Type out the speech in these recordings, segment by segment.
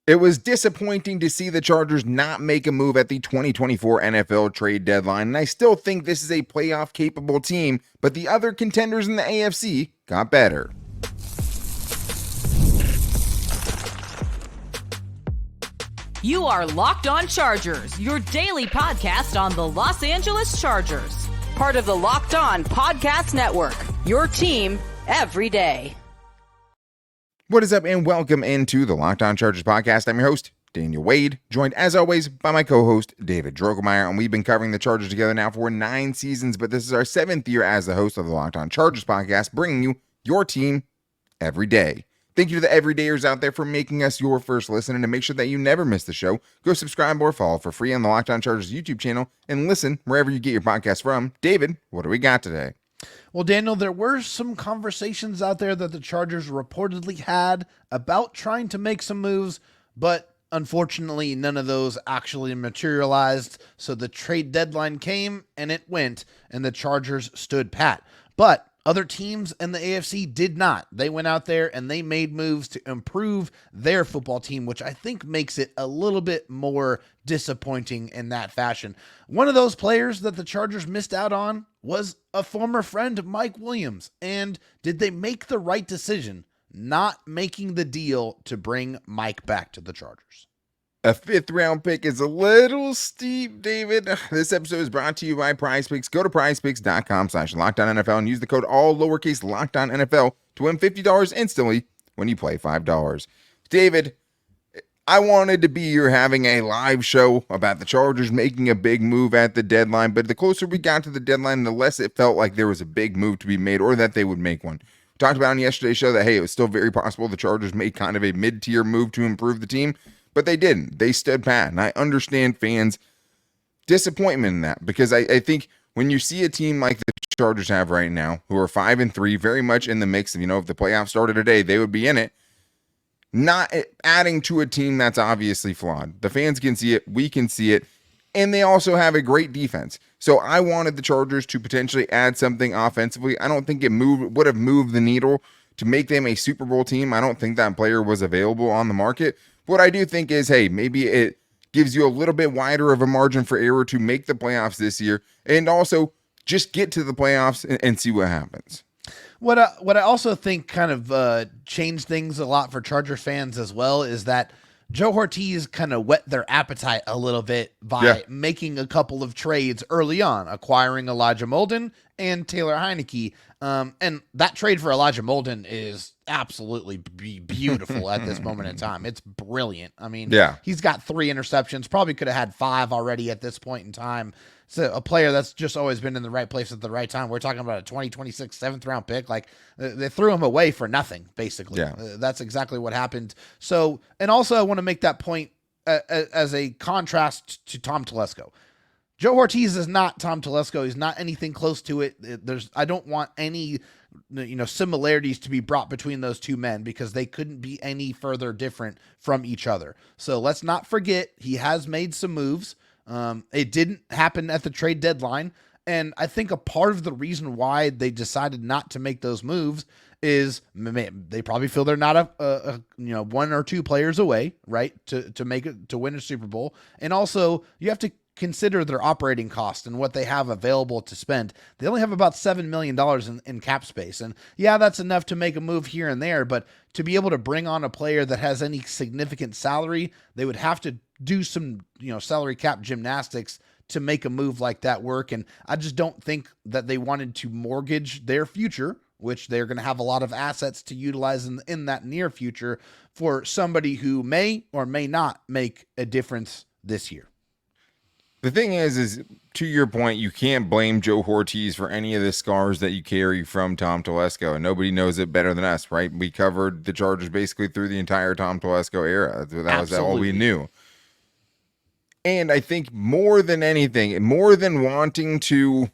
It was disappointing to see the Chargers not make a move at the 2024 NFL trade deadline, and I still think this is a playoff-capable team, but the other contenders in the AFC got better. You are Locked On Chargers, your daily podcast on the Los Angeles Chargers. Part of the Locked On Podcast Network, your team every day. What is up, and welcome into the Locked On Chargers podcast. I'm your host, Daniel Wade, joined as always by my co-host, David Drogemeyer, and we've been covering the Chargers together now for 9 seasons, but this is our 7th year as the host of the Locked On Chargers podcast, bringing you your team every day. Thank you to the everydayers out there for making us your first listen, and to make sure that you never miss the show, go subscribe or follow for free on the Locked On Chargers YouTube channel, and listen wherever you get your podcast from. David, what do we got today? Well, Daniel, there were some conversations out there that the Chargers reportedly had about trying to make some moves, but unfortunately, none of those actually materialized. So the trade deadline came and it went, and the Chargers stood pat. But other teams in the AFC did not. They went out there and they made moves to improve their football team, which I think makes it a little bit more disappointing in that fashion. One of those players that the Chargers missed out on was a former friend, Mike Williams. And did they make the right decision not making the deal to bring Mike back to the Chargers? A 5th round pick is a little steep, David. This episode is brought to you by PrizePicks. Go to prizepicks.com/LockedOnNFL and use the code all lowercase LockedOnNFL to win $50 instantly when you play $5. David, I wanted to be here having a live show about the Chargers making a big move at the deadline, but the closer we got to the deadline, the less it felt like there was a big move to be made or that they would make one. We talked about on yesterday's show that, hey, it was still very possible the Chargers made kind of a mid-tier move to improve the team, but they didn't. They stood pat, and I understand fans' disappointment in that, because I think when you see a team like the Chargers have right now, who are 5-3, very much in the mix, and if the playoffs started today, they would be in it, not adding to a team that's obviously flawed. The fans can see it, we can see it, and they also have a great defense. So I wanted the Chargers to potentially add something offensively. I don't think it would have moved the needle to make them a Super Bowl team. I don't think that player was available on the market. What I do think is, hey, maybe it gives you a little bit wider of a margin for error to make the playoffs this year, and also just get to the playoffs and see what happens. What I also think kind of changed things a lot for Chargers fans as well is that Joe Ortiz kind of whet their appetite a little bit by making a couple of trades early on, acquiring Elijah Molden and Taylor Heineke. And that trade for Elijah Molden is absolutely beautiful at this moment in time. It's brilliant. I mean, he's got 3 interceptions, probably could have had 5 already at this point in time. So a player that's just always been in the right place at the right time. We're talking about a 2026 7th round pick. Like, they threw him away for nothing, basically. That's exactly what happened. So, and also I want to make that point as a contrast to Tom Telesco. Joe Ortiz is not Tom Telesco. He's not anything close to it. I don't want any, similarities to be brought between those two men, because they couldn't be any further different from each other. So let's not forget he has made some moves. It didn't happen at the trade deadline. And I think a part of the reason why they decided not to make those moves is they probably feel they're not a 1 or 2 players away, right, to make it, to win a Super Bowl. And also you have to consider their operating cost and what they have available to spend. They only have about $7 million in cap space. And that's enough to make a move here and there, but to be able to bring on a player that has any significant salary, they would have to do some, salary cap gymnastics to make a move like that work. And I just don't think that they wanted to mortgage their future, which they're going to have a lot of assets to utilize in that near future, for somebody who may or may not make a difference this year. The thing is to your point, you can't blame Joe Ortiz for any of the scars that you carry from Tom Telesco, and nobody knows it better than us, right? We covered the Chargers basically through the entire Tom Telesco era. That was all we knew. And I think more than anything, more than wanting to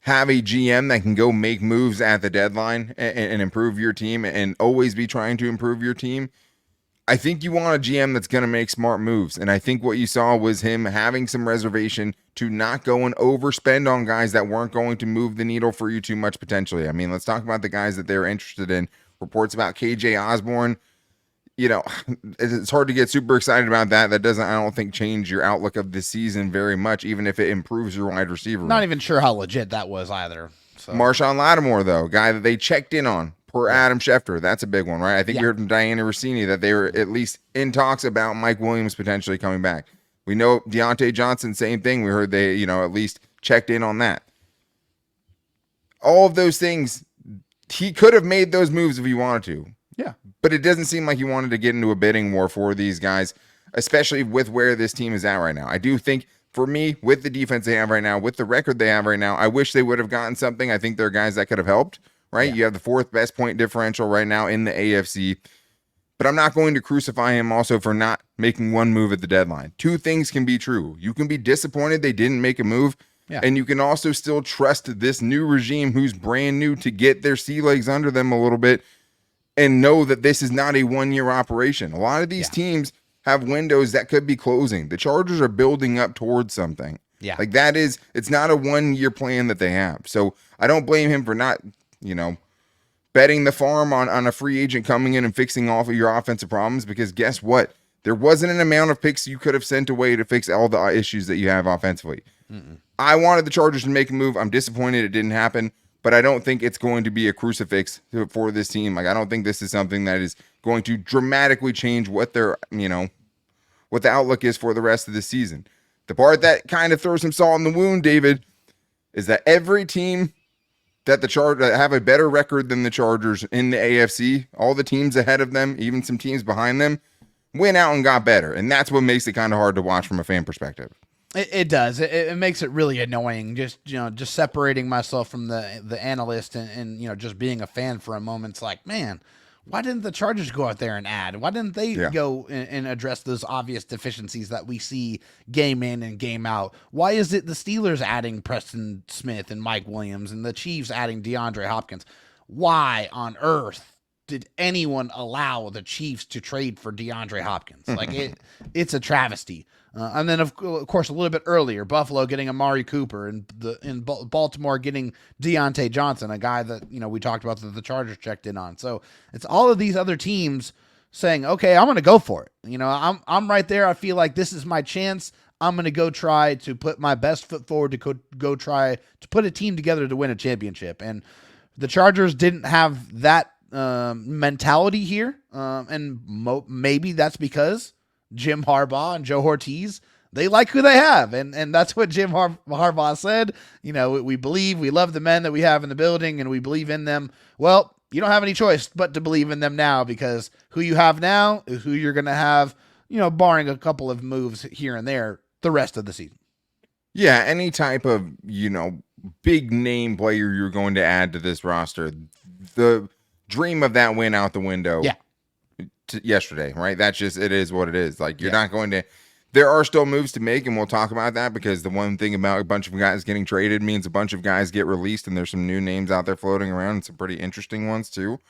have a GM that can go make moves at the deadline and improve your team and always be trying to improve your team, I think you want a GM that's going to make smart moves. And I think what you saw was him having some reservation to not go and overspend on guys that weren't going to move the needle for you too much potentially. I mean, let's talk about the guys that they're interested in. Reports about KJ Osborne. it's hard to get super excited about that. That doesn't, I don't think, change your outlook of the season very much, even if it improves your wide receiver. Not even sure how legit that was either. So. Marshawn Lattimore, though, guy that they checked in on, per Adam Schefter. That's a big one, right? I think we heard from Diana Rossini that they were at least in talks about Mike Williams potentially coming back. We know Deontay Johnson, same thing. We heard they, at least checked in on that. All of those things, he could have made those moves if he wanted to. Yeah. But it doesn't seem like he wanted to get into a bidding war for these guys, especially with where this team is at right now. I do think, for me, with the defense they have right now, with the record they have right now, I wish they would have gotten something. I think there are guys that could have helped, right? Yeah. You have the fourth best point differential right now in the AFC. But I'm not going to crucify him also for not making one move at the deadline. Two things can be true. You can be disappointed they didn't make a move, and you can also still trust this new regime who's brand new to get their sea legs under them a little bit and know that this is not a one-year operation. A lot of these teams have windows that could be closing. The Chargers are building up towards something. Yeah. Like it's not a one-year plan that they have. So I don't blame him for not, betting the farm on a free agent coming in and fixing all of your offensive problems, because guess what? There wasn't an amount of picks you could have sent away to fix all the issues that you have offensively. I wanted the Chargers to make a move. I'm disappointed it didn't happen, but I don't think it's going to be a crucifix for this team. Like, I don't think this is something that is going to dramatically change what their, what the outlook is for the rest of the season. The part that kind of throws some salt in the wound, David, is that every team that the Chargers have a better record than the Chargers in the AFC, all the teams ahead of them, even some teams behind them, went out and got better. And that's what makes it kind of hard to watch from a fan perspective. It does. It makes it really annoying. Just separating myself from the analyst and just being a fan for a moment. It's like, man, why didn't the Chargers go out there and add? Why didn't they go and address those obvious deficiencies that we see game in and game out? Why is it the Steelers adding Preston Smith and Mike Williams and the Chiefs adding DeAndre Hopkins? Why on earth did anyone allow the Chiefs to trade for DeAndre Hopkins? Like it's a travesty. And then, of course, a little bit earlier, Buffalo getting Amari Cooper and in Baltimore getting Deontay Johnson, a guy that, we talked about that the Chargers checked in on. So it's all of these other teams saying, okay, I'm going to go for it. I'm right there. I feel like this is my chance. I'm going to go try to put my best foot forward to go try to put a team together to win a championship. And the Chargers didn't have that mentality here. And maybe that's because Jim Harbaugh and Joe Ortiz, they like who they have. And that's what Jim Harbaugh said. We believe, we love the men that we have in the building and we believe in them. Well, you don't have any choice but to believe in them now, because who you have now is who you're going to have, barring a couple of moves here and there the rest of the season. Yeah. Any type of, big name player you're going to add to this roster, the dream of that went out the window. Yeah. Yesterday, right? That's just, it is what it is. Like, you're not going to, there are still moves to make, and we'll talk about that, because the one thing about a bunch of guys getting traded means a bunch of guys get released, and there's some new names out there floating around, and some pretty interesting ones too.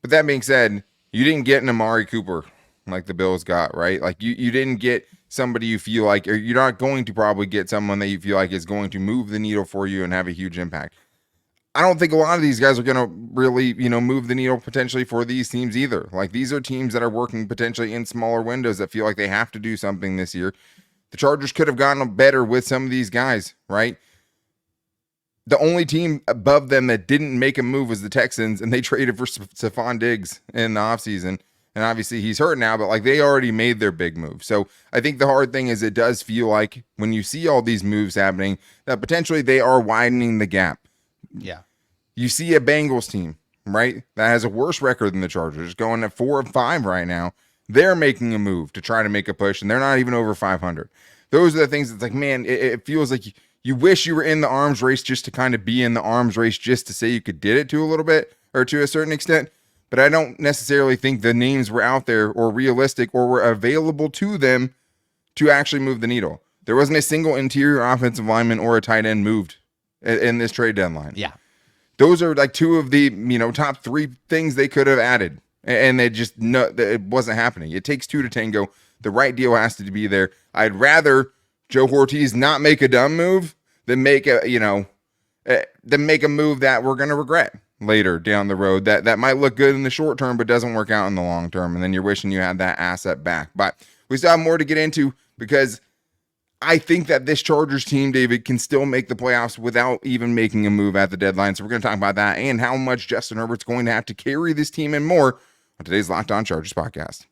But that being said, you didn't get an Amari Cooper like the Bills got, right? Like, you didn't get somebody you feel like, or you're not going to probably get someone that you feel like is going to move the needle for you and have a huge impact. I don't think a lot of these guys are going to really, move the needle potentially for these teams either. Like, these are teams that are working potentially in smaller windows that feel like they have to do something this year. The Chargers could have gotten better with some of these guys, right? The only team above them that didn't make a move was the Texans, and they traded for Stephon Diggs in the offseason. And obviously he's hurt now, but they already made their big move. So I think the hard thing is, it does feel like when you see all these moves happening that potentially they are widening the gap. Yeah. You see a Bengals team, right, that has a worse record than the Chargers, going at 4-5 right now. They're making a move to try to make a push, and they're not even over 500. Those are the things that's like, man, it feels like you wish you were in the arms race just to kind of be in the arms race, just to say you could did it to a little bit or to a certain extent. But I don't necessarily think the names were out there or realistic or were available to them to actually move the needle. There wasn't a single interior offensive lineman or a tight end moved in this trade deadline. Yeah. Those are like two of the, top three things they could have added. And they just, it wasn't happening. It takes two to tango. The right deal has to be there. I'd rather Joe Ortiz not make a dumb move than make a, than make a move that we're going to regret. later down the road that might look good in the short term, but doesn't work out in the long term. And then you're wishing you had that asset back. But we still have more to get into because I think that this Chargers team, David, can still make the playoffs without even making a move at the deadline. So we're going to talk about that and how much Justin Herbert's going to have to carry this team and more on today's Locked On Chargers podcast.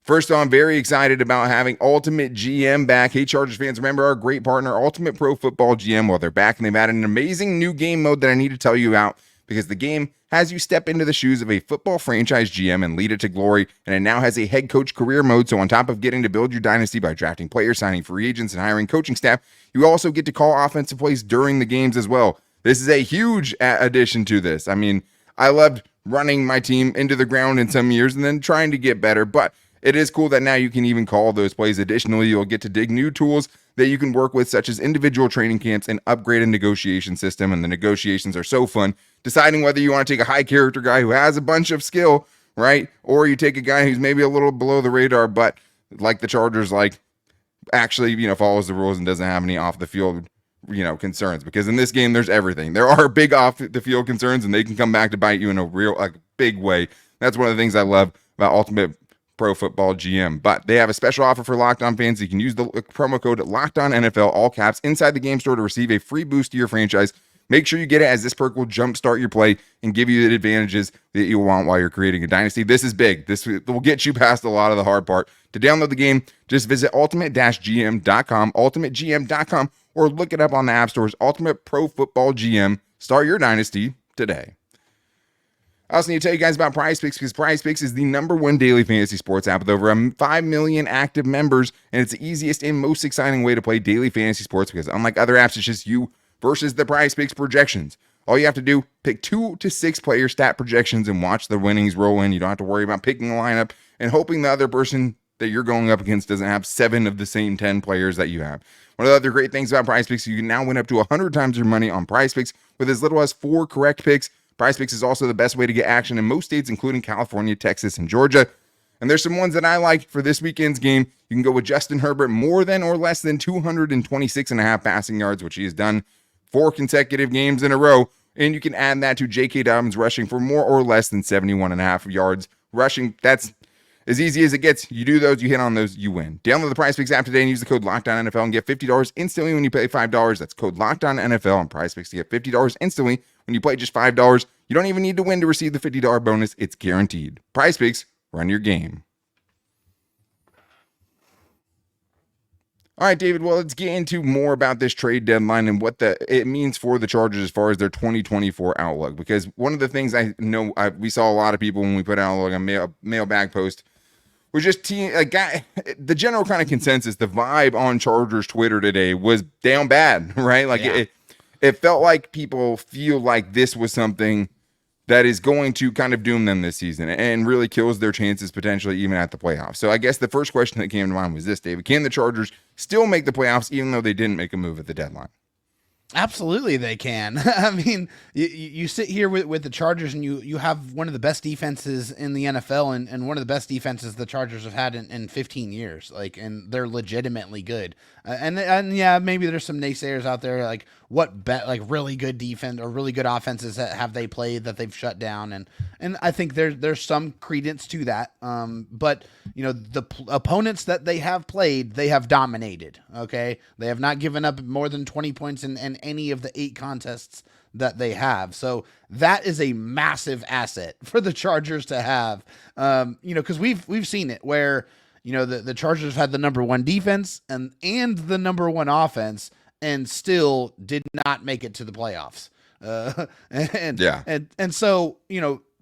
First, I'm very excited about having Ultimate GM back. Hey, Chargers fans, remember our great partner, Ultimate Pro Football GM. Well, they're back and they've added an amazing new game mode that I need to tell you about because the game has you step into the shoes of a football franchise GM and lead it to glory. And it now has a head coach career mode. So on top of getting to build your dynasty by drafting players, signing free agents, and hiring coaching staff, you also get to call offensive plays during the games as well. This is a huge addition to this. I mean, I loved running my team into the ground in some years and then trying to get better, but it is cool that now you can even call those plays. Additionally, you'll get to dig new tools that you can work with, such as individual training camps and upgrade a negotiation system. And the negotiations are so fun. Deciding whether you want to take a high character guy who has a bunch of skill, right? Or you take a guy who's maybe a little below the radar, but like the Chargers, actually, follows the rules and doesn't have any off the field, concerns. Because in this game, there's everything. There are big off the field concerns and they can come back to bite you in a real, big way. That's one of the things I love about Ultimate Pro Football GM. But they have a special offer for Locked On fans. You can use the promo code LOCKEDONNFL, all caps, inside the game store to receive a free boost to your franchise. Make sure you get it, as this perk will jumpstart your play and give you the advantages that you want while you're creating a dynasty. This is big. This will get you past a lot of the hard part. To download the game, just visit ultimate-gm.com, ultimategm.com, or look it up on the app stores. Ultimate Pro Football GM. Start your dynasty today. I also need to tell you guys about PrizePicks because PrizePicks is the #1 daily fantasy sports app with over 5 million active members, and it's the easiest and most exciting way to play daily fantasy sports because unlike other apps, it's just you versus the PrizePicks projections. All you have to do, pick 2 to 6 player stat projections and watch the winnings roll in. You don't have to worry about picking a lineup and hoping the other person that you're going up against doesn't have 7 of the same 10 players that you have. One of the other great things about PrizePicks, you can now win up to 100 times your money on PrizePicks with as little as 4 correct picks. PrizePicks is also the best way to get action in most states, including California, Texas, and Georgia. And there's some ones that I like for this weekend's game. You can go with Justin Herbert, more than or less than 226.5 passing yards, which he has done 4 consecutive games in a row. And you can add that to J.K. Dobbins rushing for more or less than 71.5 yards rushing. That's as easy as it gets. You do those, you hit on those, you win. Download the PrizePicks app today and use the code LOCKEDONNFL and get $50 instantly when you pay $5. That's code LOCKEDONNFL on PrizePicks to get $50 instantly when you play just $5. You don't even need to win to receive the $50 bonus. It's guaranteed. PrizePicks, run your game. All right, David, well, let's get into more about this trade deadline and what it means for the Chargers as far as their 2024 outlook. Because one of the things I know we saw a lot of people when we put out a mailbag post was just the general kind of consensus, the vibe on Chargers Twitter today was down bad, right? It felt like people feel like this was something that is going to kind of doom them this season and really kills their chances potentially even at the playoffs. So I guess the first question that came to mind was this, David. Can the Chargers still make the playoffs even though they didn't make a move at the deadline? Absolutely they can. I mean, you sit here with the Chargers and you have one of the best defenses in the NFL and one of the best defenses the Chargers have had in 15 years. And they're legitimately good. And yeah, maybe there's some naysayers out there really good defense or really good offenses that have they played that they've shut down, and I think there's some credence to that. But the opponents that they have played, they have dominated. Okay, they have not given up more than 20 points in any of the 8 contests that they have. So that is a massive asset for the Chargers to have. Because we've seen it where the Chargers have had the #1 defense and the #1 offense, and still did not make it to the playoffs. And so,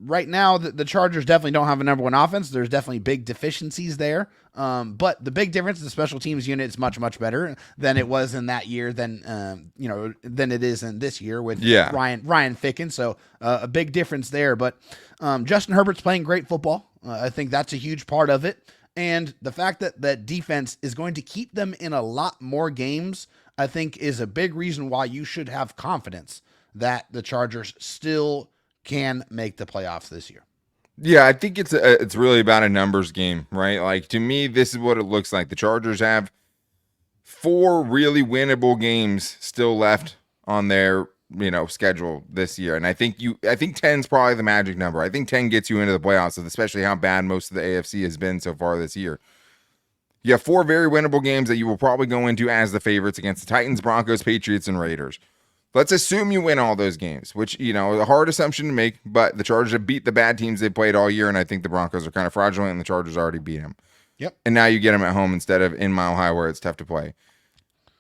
right now the Chargers definitely don't have a #1 offense. There's definitely big deficiencies there. But the big difference, the special teams unit is much, much better than it was in that year than it is in this year with Ryan Ficken. So a big difference there. But Justin Herbert's playing great football. I think that's a huge part of it. And the fact that that defense is going to keep them in a lot more games, I think, is a big reason why you should have confidence that the Chargers still can make the playoffs this year. Yeah, I think it's really about a numbers game, right? To me, this is what it looks like. The Chargers have 4 really winnable games still left on their schedule this year. And I think 10 is probably the magic number. I think 10 gets you into the playoffs, especially how bad most of the AFC has been so far this year. You have 4 very winnable games that you will probably go into as the favorites against the Titans, Broncos, Patriots, and Raiders. Let's assume you win all those games, which, a hard assumption to make, but the Chargers have beat the bad teams they played all year, and I think the Broncos are kind of fraudulent, and the Chargers already beat them. Yep. And now you get them at home instead of in Mile High where it's tough to play.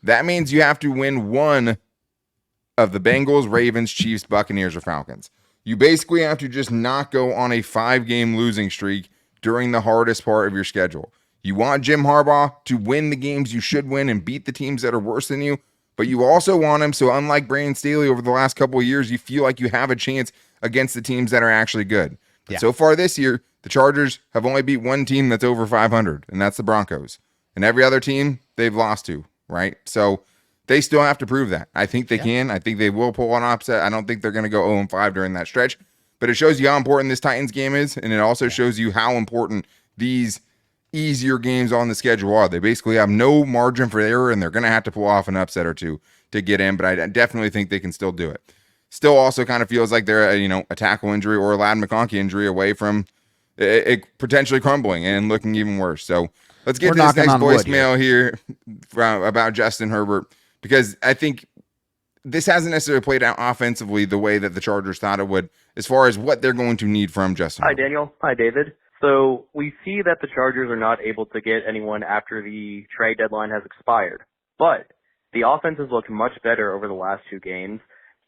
That means you have to win one of the Bengals, Ravens, Chiefs, Buccaneers, or Falcons. You basically have to just not go on a 5-game losing streak during the hardest part of your schedule. You want Jim Harbaugh to win the games you should win and beat the teams that are worse than you, but you also want him, so unlike Brandon Staley over the last couple of years, you feel like you have a chance against the teams that are actually good. But so far this year, the Chargers have only beat one team that's over 500, and that's the Broncos. And every other team they've lost to, right? So they still have to prove that. I think they can. I think they will pull an upset. I don't think they're going to go 0-5 during that stretch. But it shows you how important this Titans game is, and it also shows you how important these easier games on the schedule are. They basically have no margin for error, and they're going to have to pull off an upset or two to get in, but I definitely think they can still do it. Still also kind of feels like they're a tackle injury or a Ladd McConkey injury away from it potentially crumbling and looking even worse. So let's get to this next voicemail here about Justin Herbert, because I think this hasn't necessarily played out offensively the way that the Chargers thought it would as far as what they're going to need from Justin Herbert. Hi, Daniel. Hi, David. So we see that the Chargers are not able to get anyone after the trade deadline has expired, but the offense has looked much better over the last 2 games,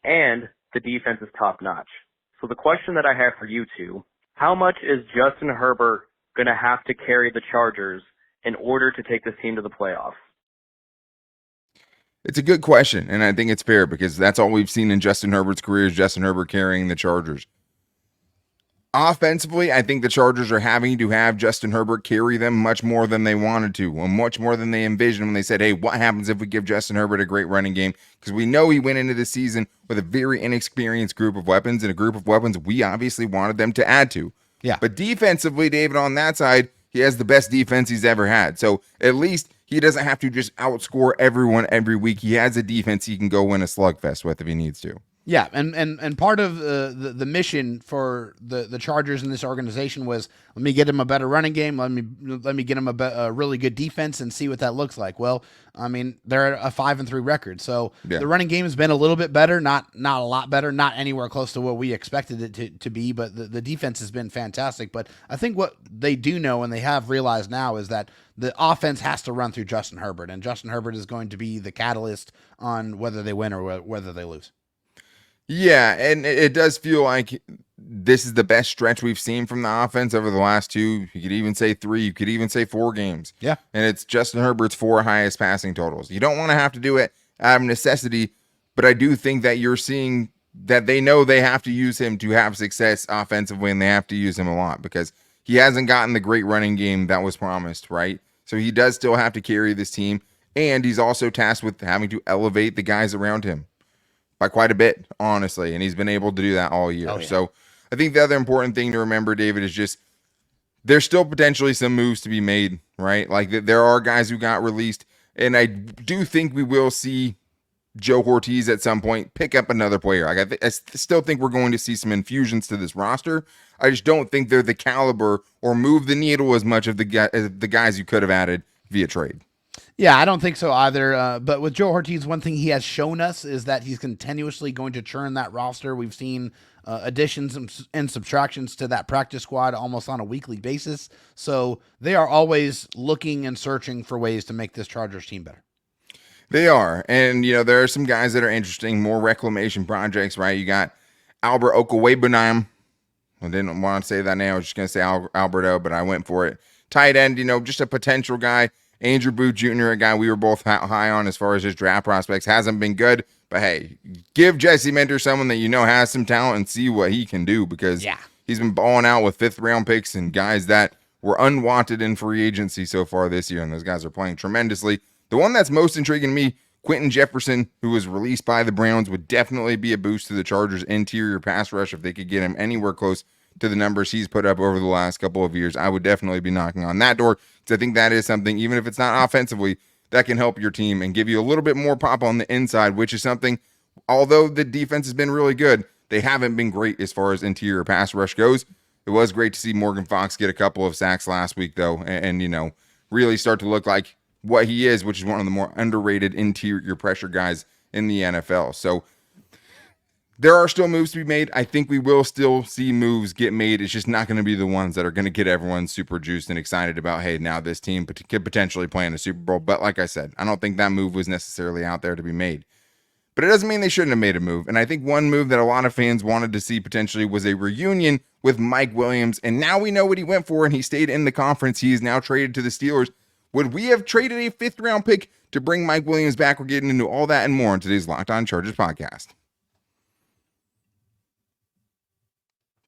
and the defense is top-notch. So the question that I have for you two, how much is Justin Herbert going to have to carry the Chargers in order to take this team to the playoffs? It's a good question, and I think it's fair because that's all we've seen in Justin Herbert's career is Justin Herbert carrying the Chargers. Offensively, I think the Chargers are having to have Justin Herbert carry them much more than they wanted to, and much more than they envisioned when they said, hey, what happens if we give Justin Herbert a great running game? Because we know he went into the season with a very inexperienced group of weapons, and a group of weapons we obviously wanted them to add to. Yeah. But defensively, David, on that side, he has the best defense he's ever had. So at least he doesn't have to just outscore everyone every week. He has a defense he can go win a slugfest with if he needs to. Yeah, and part of the mission for the Chargers in this organization was, let me get him a better running game, let me get him a really good defense and see what that looks like. Well, I mean, they're a 5-3 record, so the running game has been a little bit better, not a lot better, not anywhere close to what we expected it to be, but the defense has been fantastic. But I think what they do know and they have realized now is that the offense has to run through Justin Herbert, and Justin Herbert is going to be the catalyst on whether they win or whether they lose. Yeah, and it does feel like this is the best stretch we've seen from the offense over the last 2. You could even say 3. You could even say 4 games. Yeah. And it's Justin Herbert's 4 highest passing totals. You don't want to have to do it out of necessity, but I do think that you're seeing that they know they have to use him to have success offensively, and they have to use him a lot because he hasn't gotten the great running game that was promised, right? So he does still have to carry this team, and he's also tasked with having to elevate the guys around him by quite a bit, honestly, and he's been able to do that all year. Oh, yeah. So I think the other important thing to remember, David, is just there's still potentially some moves to be made, right? Like there are guys who got released, and I do think we will see Joe Ortiz at some point pick up another player. Like I still think we're going to see some infusions to this roster. I just don't think they're the caliber or move the needle as much of the guys you could have added via trade. Yeah, I don't think so either. But with Joe Ortiz, one thing he has shown us is that he's continuously going to churn that roster. We've seen additions and subtractions to that practice squad almost on a weekly basis. So they are always looking and searching for ways to make this Chargers team better. They are. And, there are some guys that are interesting, more reclamation projects, right? You got Albert Okwuegbunam. I didn't want to say that name. I was just going to say Alberto, but I went for it. Tight end, just a potential guy. Andrew Booth Jr., a guy we were both high on as far as his draft prospects, hasn't been good. But, hey, give Jesse Minter someone that has some talent and see what he can do because he's been balling out with 5th-round picks and guys that were unwanted in free agency so far this year, and those guys are playing tremendously. The one that's most intriguing to me, Quentin Jefferson, who was released by the Browns, would definitely be a boost to the Chargers' interior pass rush if they could get him anywhere close to the numbers he's put up over the last couple of years. I would definitely be knocking on that door because I think that is something, even if it's not offensively, that can help your team and give you a little bit more pop on the inside, which is something although the defense has been really good, they haven't been great as far as interior pass rush goes. It was great to see Morgan Fox get a couple of sacks last week, though, and really start to look like what he is, which is one of the more underrated interior pressure guys in the NFL. So there are still moves to be made. I think we will still see moves get made. It's just not going to be the ones that are going to get everyone super juiced and excited about, hey, now this team could potentially play in a Super Bowl. But like I said, I don't think that move was necessarily out there to be made. But it doesn't mean they shouldn't have made a move. And I think one move that a lot of fans wanted to see potentially was a reunion with Mike Williams. And now we know what he went for, and he stayed in the conference. He is now traded to the Steelers. Would we have traded a 5th-round pick to bring Mike Williams back? We're getting into all that and more in today's Locked On Chargers podcast.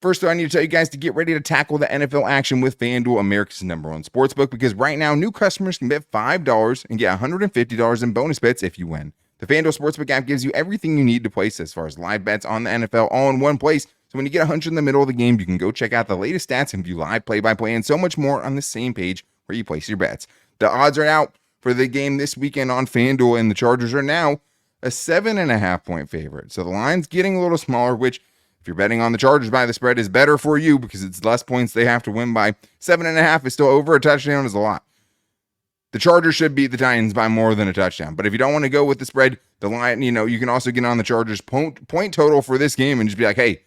First, though, I need to tell you guys to get ready to tackle the NFL action with FanDuel, America's #1 sportsbook, because right now, new customers can bet $5 and get $150 in bonus bets if you win. The FanDuel Sportsbook app gives you everything you need to place as far as live bets on the NFL all in one place. So when you get a hunch in the middle of the game, you can go check out the latest stats and view live play-by-play and so much more on the same page where you place your bets. The odds are out for the game this weekend on FanDuel, and the Chargers are now a 7.5-point favorite. So the line's getting a little smaller, which if you're betting on the Chargers by the spread is better for you because it's less points they have to win by. 7.5 is still over. A touchdown is a lot. The Chargers should beat the Titans by more than a touchdown. But if you don't want to go with the spread, the line, you can also get on the Chargers point total for this game and just be like, hey,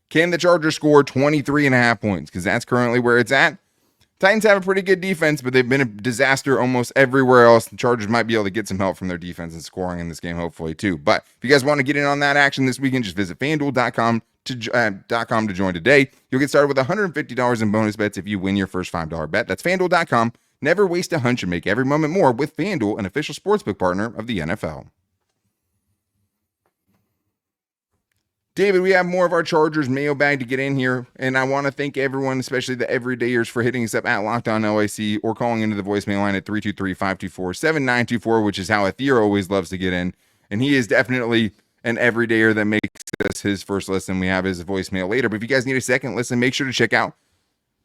can the Chargers score 23.5 points? Because that's currently where it's at. Titans have a pretty good defense, but they've been a disaster almost everywhere else. The Chargers might be able to get some help from their defense and scoring in this game, hopefully, too. But if you guys want to get in on that action this weekend, just visit FanDuel.com to join today. You'll get started with $150 in bonus bets if you win your first $5 bet. That's FanDuel.com. Never waste a hunch and make every moment more with FanDuel, an official sportsbook partner of the NFL. David, we have more of our Chargers mailbag to get in here, and I want to thank everyone, especially the everydayers, for hitting us up at Locked On LAC or calling into the voicemail line at 323-524-7924, which is how Athir always loves to get in, and he is definitely an everydayer that makes us his first listen. We have his voicemail later, but if you guys need a second listen, make sure to check out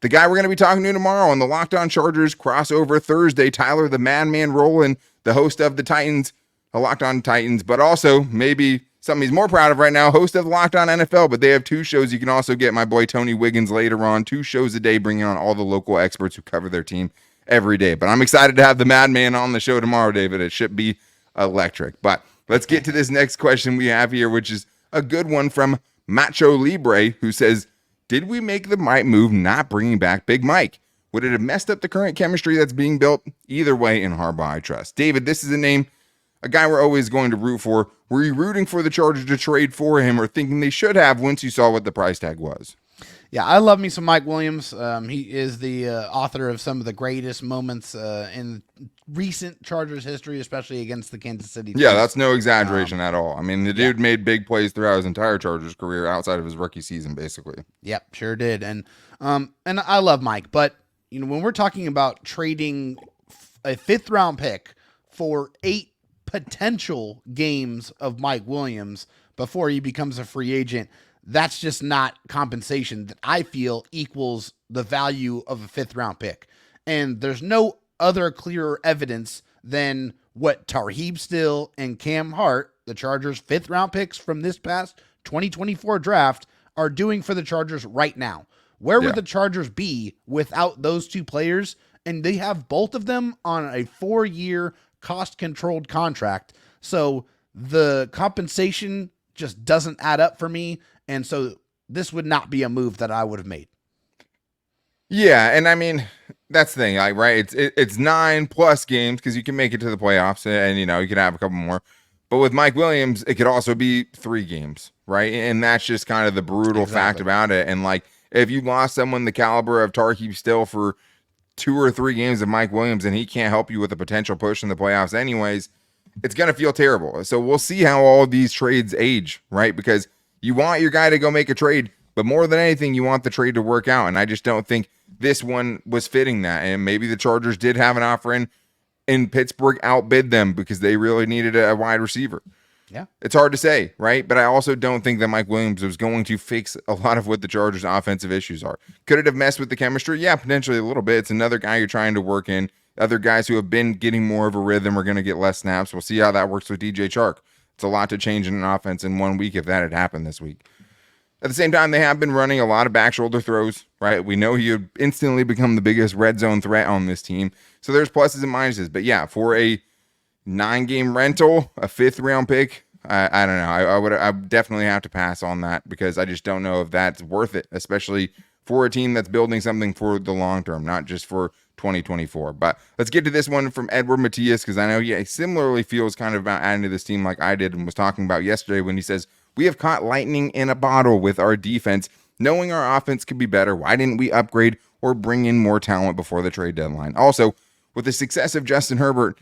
the guy we're going to be talking to tomorrow on the Locked On Chargers crossover Thursday, Tyler the Madman Rowland, the host of the Titans, Locked On Titans, but also maybe something he's more proud of right now, host of Locked On NFL, but they have 2 shows. You can also get my boy Tony Wiggins later on, 2 shows a day, bringing on all the local experts who cover their team every day. But I'm excited to have the Madman on the show tomorrow, David. It should be electric. But let's get to this next question we have here, which is a good one from Macho Libre, who says, did we make the right move not bringing back Big Mike? Would it have messed up the current chemistry that's being built? Either way, in Harbaugh, I trust. David, this is a guy we're always going to root for. Were you rooting for the Chargers to trade for him or thinking they should have once you saw what the price tag was? Yeah, I love me some Mike Williams. He is the author of some of the greatest moments in recent Chargers history, especially against the Kansas City Chiefs. Yeah, that's no exaggeration at all. I mean, the dude made big plays throughout his entire Chargers career outside of his rookie season, basically. Yep, sure did. And I love Mike, but when we're talking about trading a 5th-round pick for 8 potential games of Mike Williams before he becomes a free agent, that's just not compensation that I feel equals the value of a 5th-round pick. And there's no other clearer evidence than what Tarheeb Still and Cam Hart, the Chargers' 5th-round picks from this past 2024 draft, are doing for the Chargers right now. Where would the Chargers be without those 2 players? And they have both of them on a 4-year cost-controlled contract. So the compensation just doesn't add up for me. And so this would not be a move that I would have made. Yeah, and I mean, that's the thing, right? It's 9+ games because you can make it to the playoffs and, you could have a couple more. But with Mike Williams, it could also be 3 games, right? And that's just kind of the brutal fact about it. And, if you lost someone the caliber of Tarheeb Still for 2 or 3 games of Mike Williams and he can't help you with a potential push in the playoffs anyways, it's going to feel terrible. So we'll see how all of these trades age, right? Because you want your guy to go make a trade, but more than anything, you want the trade to work out. And I just don't think this one was fitting that. And maybe the Chargers did have an offer in Pittsburgh outbid them because they really needed a wide receiver. Yeah. It's hard to say, right? But I also don't think that Mike Williams was going to fix a lot of what the Chargers' offensive issues are. Could it have messed with the chemistry? Yeah, potentially a little bit. It's another guy you're trying to work in. Other guys who have been getting more of a rhythm are going to get less snaps. We'll see how that works with DJ Chark. It's a lot to change in an offense in 1 week if that had happened this week. At the same time, they have been running a lot of back shoulder throws, right? We know he would instantly become the biggest red zone threat on this team. So there's pluses and minuses. But yeah, for a 9-game rental, a 5th-round pick, I don't know. I would definitely have to pass on that because I just don't know if that's worth it, especially for a team that's building something for the long term, not just for 2024. But let's get to this one from Edward Matias, because I know he similarly feels kind of about adding to this team like I did and was talking about yesterday when he says, we have caught lightning in a bottle with our defense. Knowing our offense could be better, why didn't we upgrade or bring in more talent before the trade deadline? Also, with the success of Justin Herbert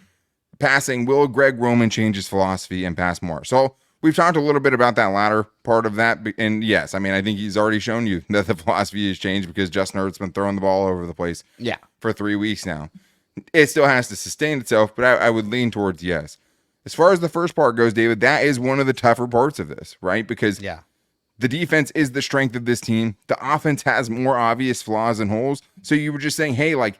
passing, will Greg Roman change his philosophy and pass more? So we've talked a little bit about that latter part of that. And yes, I mean, I think he's already shown you that the philosophy has changed because Justin Herbert's been throwing the ball all over the place for 3 weeks now. It still has to sustain itself, but I would lean towards yes. As far as the first part goes, David, that is one of the tougher parts of this, right? Because the defense is the strength of this team. The offense has more obvious flaws and holes. So you were just saying, hey, like,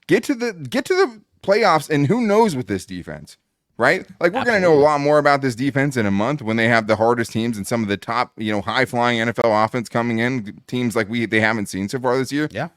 get to the playoffs, and who knows with this defense, right? Like, we're going to know a lot more about this defense in a month when they have the hardest teams and some of the top, high-flying NFL offense coming in, teams like they haven't seen so far this year. Yeah.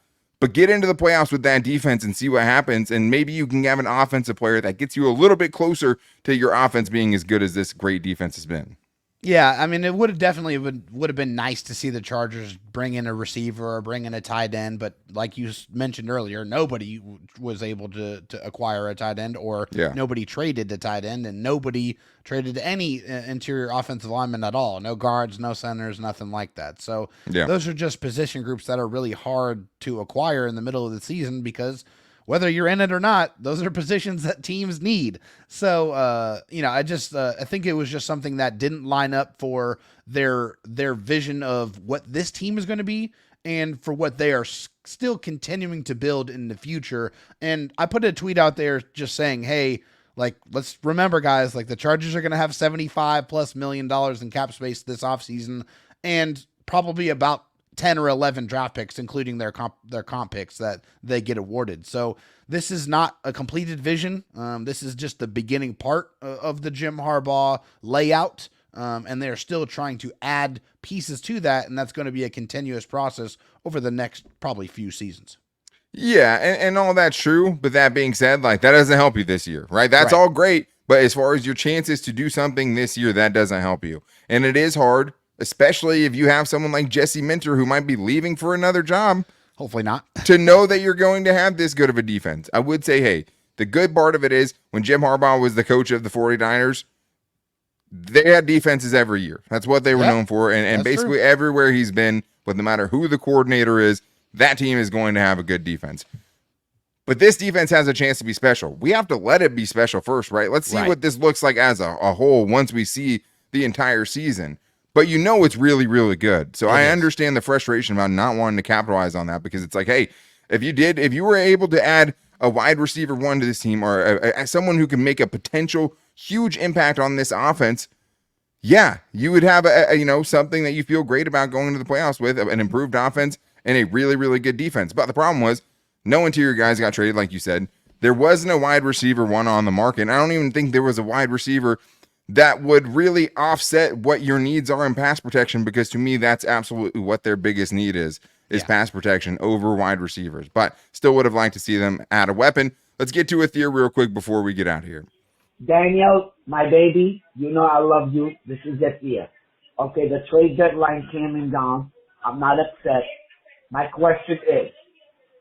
But get into the playoffs with that defense and see what happens, and maybe you can have an offensive player that gets you a little bit closer to your offense being as good as this great defense has been. Yeah, I mean, it would have been nice to see the Chargers bring in a receiver or bring in a tight end, but like you mentioned earlier, nobody was able to acquire a tight end, or nobody traded a tight end, and nobody traded any interior offensive linemen at all. No guards, no centers, nothing like that. So those are just position groups that are really hard to acquire in the middle of the season because whether you're in it or not, those are positions that teams need. So, I think it was just something that didn't line up for their vision of what this team is going to be and for what they are still continuing to build in the future. And I put a tweet out there just saying, hey, like, let's remember, guys, like the Chargers are going to have $75+ million in cap space this offseason and probably about 10 or 11 draft picks, including their comp picks that they get awarded. So this is not a completed vision. This is just the beginning part of the Jim Harbaugh layout. And they're still trying to add pieces to that. And that's going to be a continuous process over the next probably few seasons. Yeah. And all that's true. But that being said, like, that doesn't help you this year, right? That's all great. But as far as your chances to do something this year, that doesn't help you. And it is hard, especially if you have someone like Jesse Minter who might be leaving for another job. Hopefully not. To know that you're going to have this good of a defense. I would say, hey, the good part of it is when Jim Harbaugh was the coach of the 49ers, they had defenses every year. That's what they were known for. And basically everywhere he's been, with no matter who the coordinator is, that team is going to have a good defense. But this defense has a chance to be special. We have to let it be special first, right? Let's see what this looks like as a whole once we see the entire season. But it's really, really good. So I understand the frustration about not wanting to capitalize on that because it's like, hey, if you were able to add a wide receiver one to this team or someone who can make a potential huge impact on this offense, you would have something that you feel great about going into the playoffs with, an improved offense and a really, really good defense. But the problem was no interior guys got traded, like you said. There wasn't a wide receiver one on the market. And I don't even think there was a wide receiver that would really offset what your needs are in pass protection, because to me, that's absolutely what their biggest need is pass protection over wide receivers. But still would have liked to see them add a weapon. Let's get to Athir real quick before we get out of here. Daniel, my baby, you know I love you. This is Athir. Okay, the trade deadline came and gone. I'm not upset. My question is,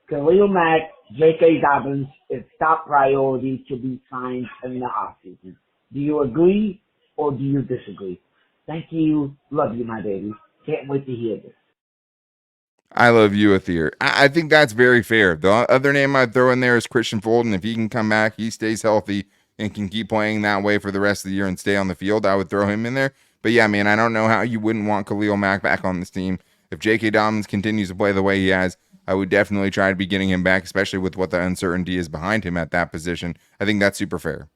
Khalil Mack, J.K. Dobbins is top priority to be signed in the offseason. Do you agree or do you disagree? Thank you. Love you, my baby. Can't wait to hear this. I love you, Athir. I think that's very fair. The other name I'd throw in there is Christian Fulton. If he can come back, he stays healthy and can keep playing that way for the rest of the year and stay on the field, I would throw him in there. But yeah, man, I don't know how you wouldn't want Khalil Mack back on this team. If J.K. Dobbins continues to play the way he has, I would definitely try to be getting him back, especially with what the uncertainty is behind him at that position. I think that's super fair.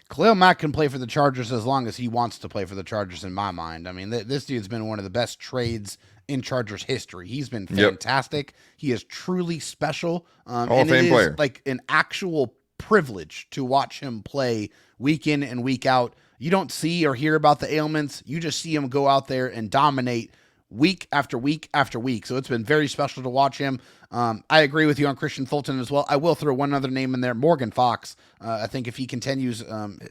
Khalil Mack can play for the Chargers as long as he wants to play for the Chargers, in my mind. I mean, this dude's been one of the best trades in Chargers history. He's been fantastic. He is truly special. Hall of Fame player. Like an actual privilege to watch him play week in and week out. You don't see or hear about the ailments. You just see him go out there and dominate week after week after week. So it's been very special to watch him. I agree with you on Christian Fulton as well. I will throw one other name in there, Morgan Fox. I think if he continues,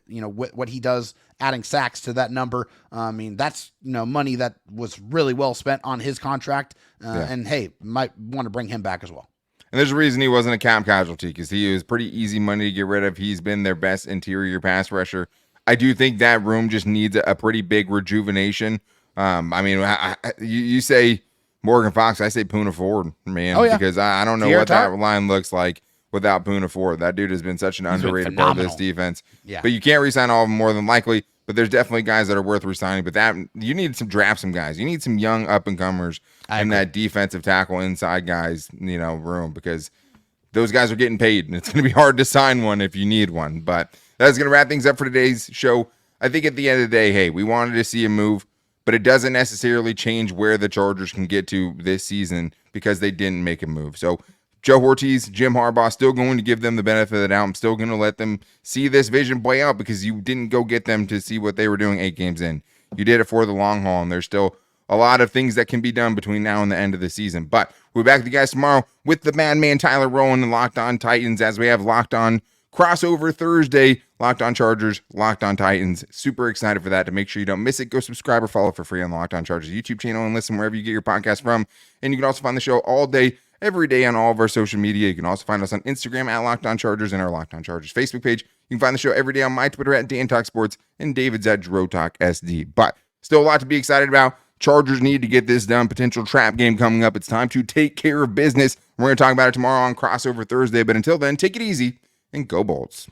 what he does, adding sacks to that number, that's money that was really well spent on his contract. And hey, might want to bring him back as well. And there's a reason he wasn't a cap casualty, because he was pretty easy money to get rid of. He's been their best interior pass rusher. I do think that room just needs a pretty big rejuvenation. You say Morgan Fox, I say Poona Ford, man, because I don't know what that line looks like without Poona Ford. That dude has been such an underrated part of this defense. Yeah. But you can't re-sign all of them more than likely. But there's definitely guys that are worth re-signing. But that you need some draft some guys. You need some young up-and-comers in that defensive tackle inside guys, room, because those guys are getting paid, and it's going to be hard to sign one if you need one. But that's going to wrap things up for today's show. I think at the end of the day, hey, we wanted to see a move, but it doesn't necessarily change where the Chargers can get to this season because they didn't make a move. So Joe Ortiz, Jim Harbaugh, still going to give them the benefit of the doubt. I'm still going to let them see this vision play out, because you didn't go get them to see what they were doing 8 games in. You did it for the long haul, and there's still a lot of things that can be done between now and the end of the season. But we'll be back with you guys tomorrow with the madman Tyler Rowan and Locked On Titans, as we have Locked On Crossover Thursday, Locked On Chargers, Locked On Titans. Super excited for that. To make sure you don't miss it, go subscribe or follow for free on the Locked On Chargers YouTube channel and listen wherever you get your podcast from. And you can also find the show all day, every day on all of our social media. You can also find us on Instagram at Locked On Chargers and our Locked On Chargers Facebook page. You can find the show every day on my Twitter at Dan Talk Sports and David's at Dro Talk SD. But still a lot to be excited about. Chargers need to get this done. Potential trap game coming up. It's time to take care of business. We're going to talk about it tomorrow on Crossover Thursday. But until then, take it easy and go Bolts.